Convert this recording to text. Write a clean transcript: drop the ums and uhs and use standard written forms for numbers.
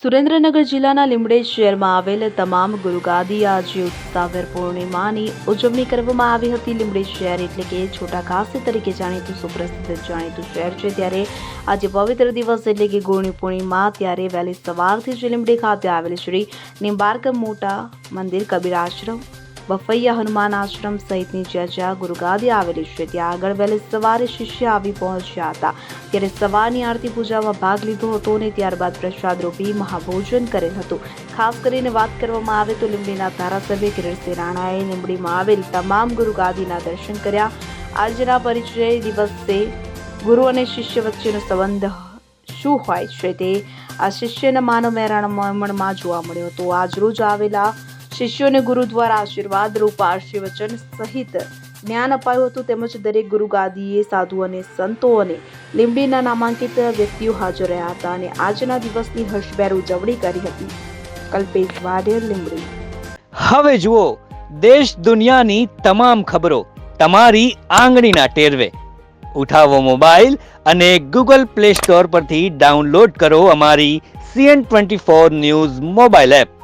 સુરેન્દ્રનગર જિલ્લાના લીંબડી શહેરમાં આવેલ તમામ ગુરુગાદી આજે ઉત્સાહભેર પૂર્ણિમાની ઉજવણી કરવામાં આવી હતી। લીંબડી શહેર એટલે કે છોટા કાશી તરીકે જાણીતું સુપ્રસિદ્ધ શહેર છે, ત્યારે આજે પવિત્ર દિવસ એટલે કે ગુરુની પૂર્ણિમા, ત્યારે વહેલી સવારથી જ લીંબડી ખાતે આવેલ શ્રી નિંબાર્ક મોટા મંદિર, કબીર આશ્રમ, બફૈયા હનુમાન આશ્રમ સહિતની જ્યાં ગુરુગાદી આવેલી છે ત્યાં આગળ વહેલી સવારે શિષ્ય આવી પહોંચ્યા હતા। ત્યારે સવારની આરતી પૂજામાં ભાગ લીધો હતો અને ત્યારબાદ પ્રસાદ રૂપી મહાભોજન કરેલ હતું। ખાસ કરીને વાત કરવામાં આવે તો લીંબડીના ધારાસભ્ય કિરીટસિંહ રાણાએ લીંબડીમાં આવેલ તમામ ગુરુગાદીના દર્શન કર્યા। આજના પરિચય દિવસે ગુરુ અને શિષ્ય વચ્ચેનો સંબંધ શું હોય છે તે આ શિષ્યના માનવ મહેરામણમાં જોવા મળ્યો હતો। આજરોજ આવેલા શિષ્યોને ગુરુ દ્વારા આશીર્વાદ રૂપ આશીર્વચન સહિત જ્ઞાન અપાયું હતું, તેમજ દરેક ગુરુગાદીએ સાધુ અને સંતો અને લીંબડીના નામાંકિત વ્યક્તિઓ હાજર રહ્યા હતા અને આજના દિવસની હર્ષભેર ઉજવણી કરી હતી। કલ્પેશ વાઢેર, લીંબડી। હવે જુઓ દેશ દુનિયાની તમામ ખબરો તમારી આંગળીના ટેરવે। ઉઠાવો મોબાઈલ અને ગૂગલ પ્લે સ્ટોર પરથી ડાઉનલોડ કરો અમારી CN24 ન્યૂઝ મોબાઈલ એપ।